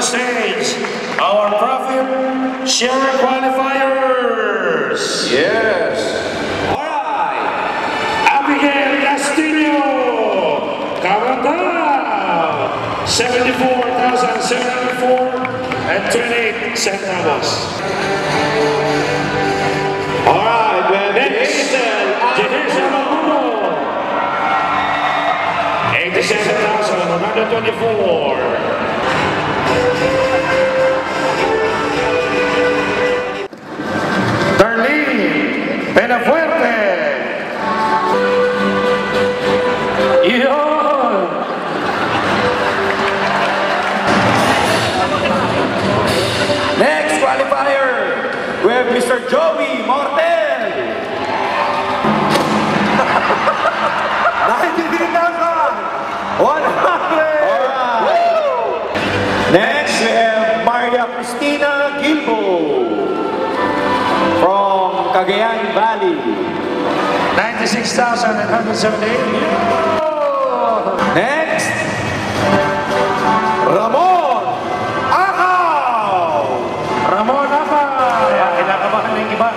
stage our profit share qualifiers. Yes. Alright. Abigail Castillo, Carandal, 74,704.28 centavos. Alright, next, Janessa Maguno, 87,124. Darlene Penafuerte. Yun. Next qualifier, we have Mr. Joey Mortel. 93,100. Next, we have Maria Cristina Gilbo from Cagayan Valley. 96,978. Next, Ramon Akaw. Ramon Akaw. Kinakabahan na yung iba.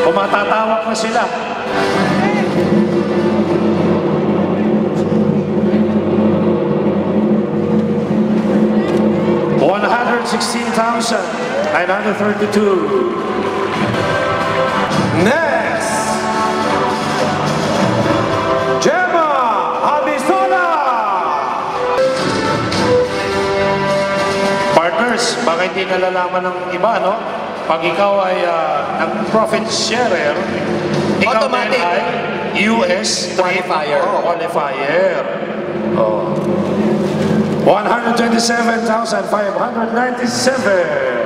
Kumatatawag na sila. $116,932. Next, Gemma Abisola. Partners, baka hindi nalalaman ng iba, no? Pag ikaw ay nag-profit sharer, ikaw din ay US Qualifier. Qualifier. Oh. 127,597.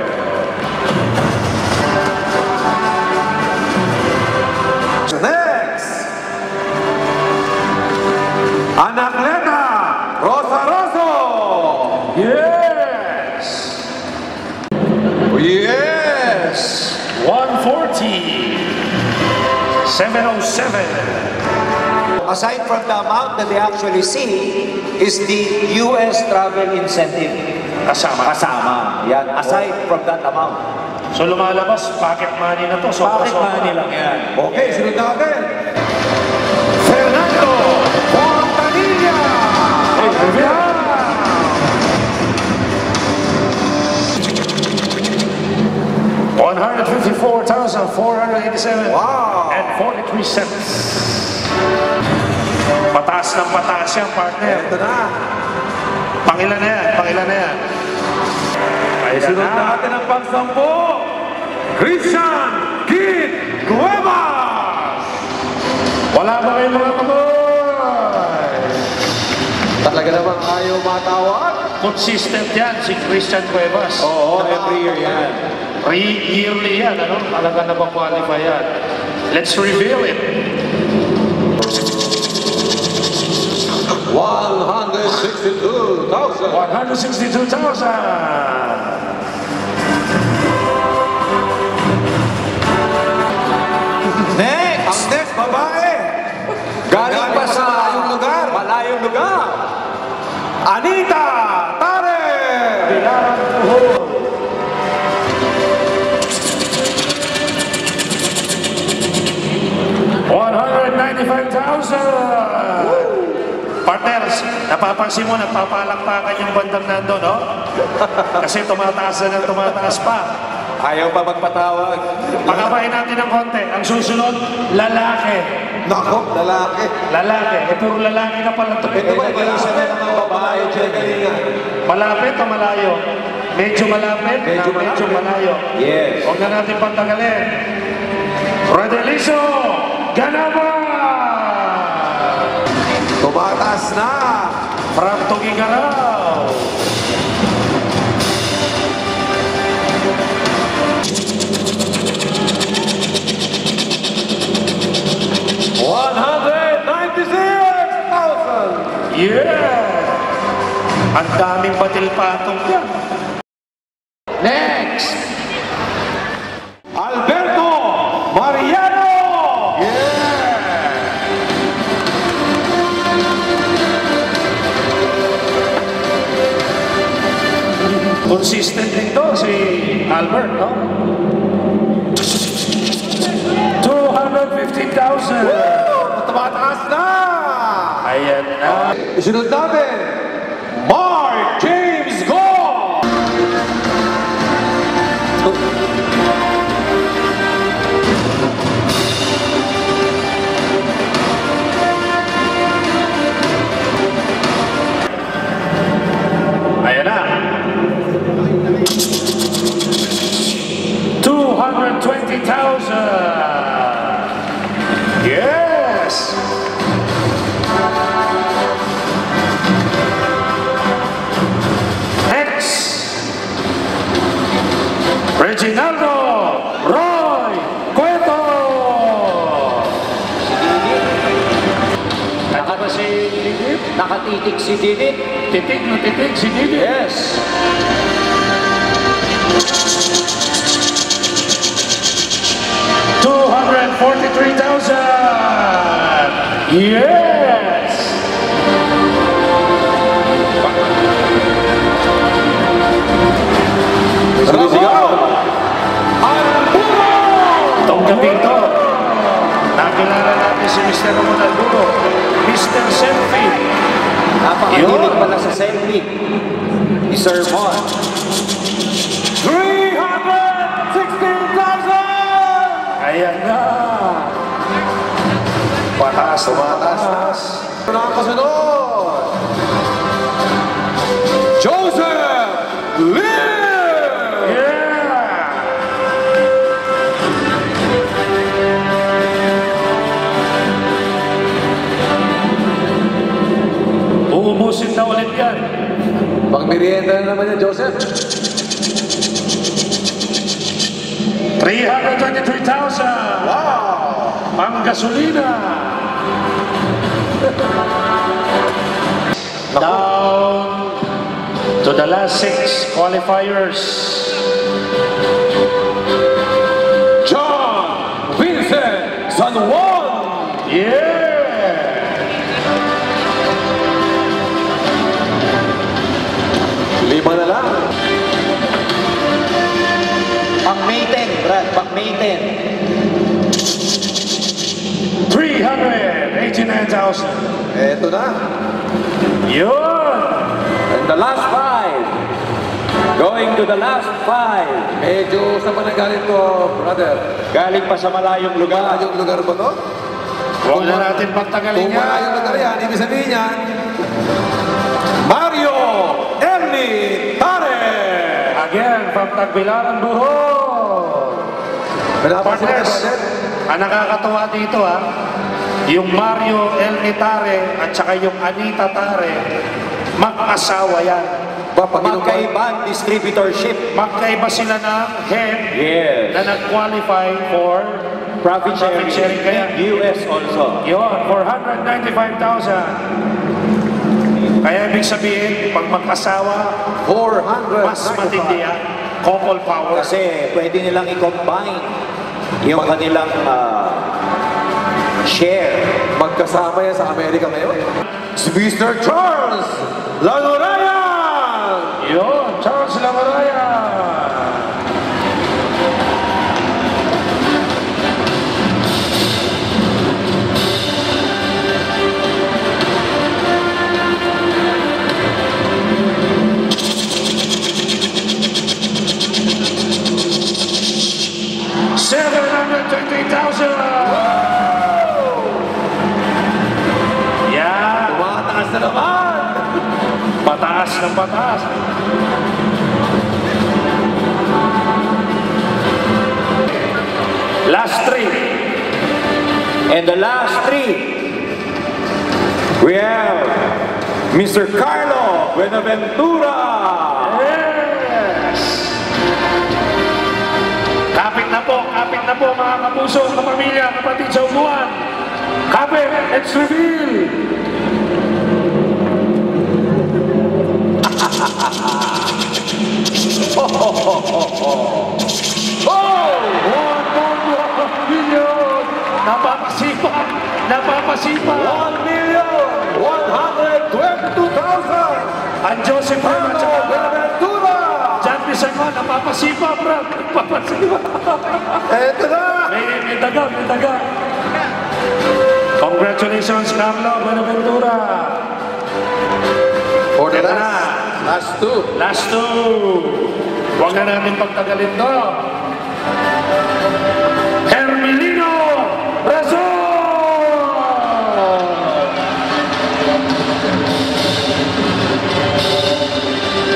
Next, Anakleta Rosa Rosso. Yes! Yes. 140. 707. Aside from the amount that they actually see, is the US travel incentive. Kasama. Kasama. Yan. Aside from that amount. So lumalabas, pocket money na to. Pocket money lang yan. Okay, sunod natin. Fernando Fontanilla. $154,487 and 43 cents. Pataas ng pataas yan, partner. Ito na. Pangilan na yan, pangilan na yan. Sunod natin ang pang-10. Christian Kid Cuevas. Wala ba kayo mga kaboy? Talaga namang ayaw matawag. Consistent yan, si Christian Cuevas. Oo, every year yan. Yearly yan, ano? Talaga na ba-qualify yan? Let's reveal it. 162,000. 162,000. Next! Ang next, babae! Galing pa sa malayong lugar. Malayong lugar. Anita Tare! Bilang Puhol. $195,000. Partners, napapansin mo, nagpapalakpakan yung bandang nandun, no? Kasi tumataas na ng tumataas pa. Ayaw pa magpatawag. Pakabahin natin ng konti. Ang susunod, lalaki. Nako, lalaki. Lalaki. Puro lalaki na pala ito. Ito ba, isa na naman babae dyan kanina. Malapit o malayo? Medyo malapit, Medyo medyo malayo. Yes. Huwag na natin pagtagalin. Rodelizo Ganaba! Tumataas na. From Tugigaraw. $196,000. Yeah! Ang daming batil-patong yan. Next! Alberto Mariano! Consistent din to si Albert, no? 250,000. Tumataas na! Ayan na. Isunod natin, Mark James Go! Ayan na. 220,000. Yes! Next, Reginaldo Roy Cueto. Naka ba si Didit? Nakatitig si Didit. Titig na titig si Didit. Yes. $243,000. Yes. Itong gabi ito, nakilala natin si Mr. Ramon Alburo, Mr. Selfie. Napakahilig pala sa selfie ni Sir Mon. 316,000! Ayan na. Pataas, tumataas. Ito na ang kasunod. Joseph Lim! Yeah. Uubusin na ulit yan. Pang-merienda na naman yan, Joseph. 323,000. Wow! Pang gasolina. Down to the last 6 qualifiers. John Vincent San Juan! Yeah. Lima na lang. Pang-maiden, Brad. Pang-maiden. 389,000. Eto na. Yun. And the last five. Going to the last five. Medyo sa panagaling ko, brother. Galing pa sa malayong lugar. Malayong lugar ba to? Huwag na natin pagtagalin Kung yan. malayong lugar yan, ibig sabihin yan, Mario Ernie Tare! Again, from Tagbilaran, Bohol. Pinapansin mo, Partners, brother? ang nakakatuwa dito yung Mario El Nitare at saka yung Anita Tare, mag-asawa yan. Magkaibang distributorship. Magkaiba sila ng head Yes. na nag-qualify for Profit Profit sharing kaya. US also. yun, 495,000. Kaya ibig sabihin, pag mag-asawa, 400. mas matindi yan. Couple power. Kasi pwede nilang i-combine yung kanilang share. Magkasama yan sa Amerika ngayon. Si Mr. Charles Lanorayan! Yun, Charles Lamaraya. $720,000. Yeah. Tumataas na naman! Pataas ng pataas. Last three. And the last three, we have Mr. Carlo Buenaventura. Yes! Kapit na po mga kapuso, kapamilya, kapatid sa upuan. Kapit, let's reveal! $1 million! Napapasipa! 1,122,000! Ang Joseph Lim at Carlo saka Buenaventura! Papasipa, Brad. Papasipa. Eto na! May daga, may daga. Congratulations, Carlo Buenaventura. For the Ito na. last two. Last two. Huwag na natin pagtagalin to. Hermelino Razon!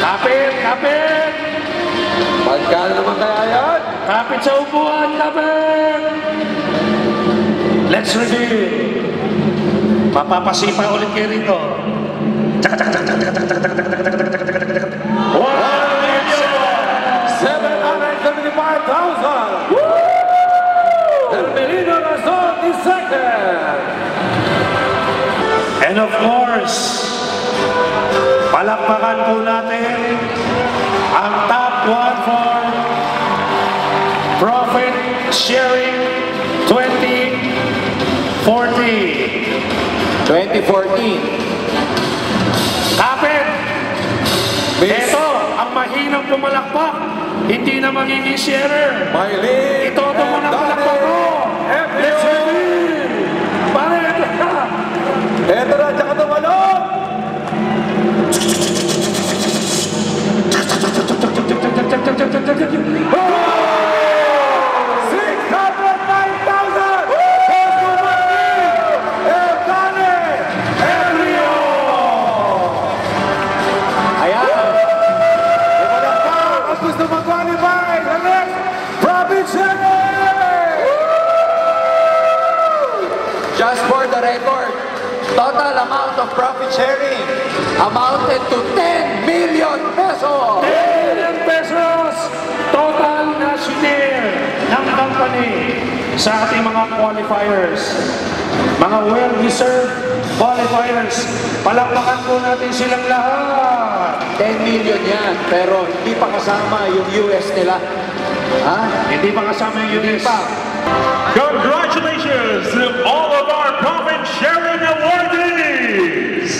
Kapit, kapit! Magkano naman kaya yan? Kapit sa upuan, kapit! Let's reveal. Mapapasipa ulit kayo rito. Tsaka, tsaka, tsaka, tsaka, tsaka, tsaka, tsaka, tsaka, tsaka, tsaka, tsaka, tsaka, tsaka. 775,000! Hermelino Razon is second! And of course, palakpakan po natin ang top one for Profit Sharing 2014. 2014. Kapit! Miss Ito, ang mahinang pumalakpak, hindi na magiging sharer. Maylene Ito mo na palakpak ko. Let's reveal! Pare, ito na. Eto na, tsaka tumalon! Just for the record, total amount of profit sharing amounted to 10 million pesos. 10 million pesos total na share ng company sa ating mga qualifiers. Mga well-deserved qualifiers. Palakpakan po natin silang lahat. 10 million yan, pero hindi pa kasama yung US nila. Ha? Hindi pa kasama yung Hindi US. pa. Congratulations to all of our profit sharing awardees!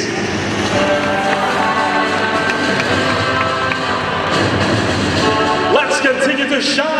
Let's continue to shine.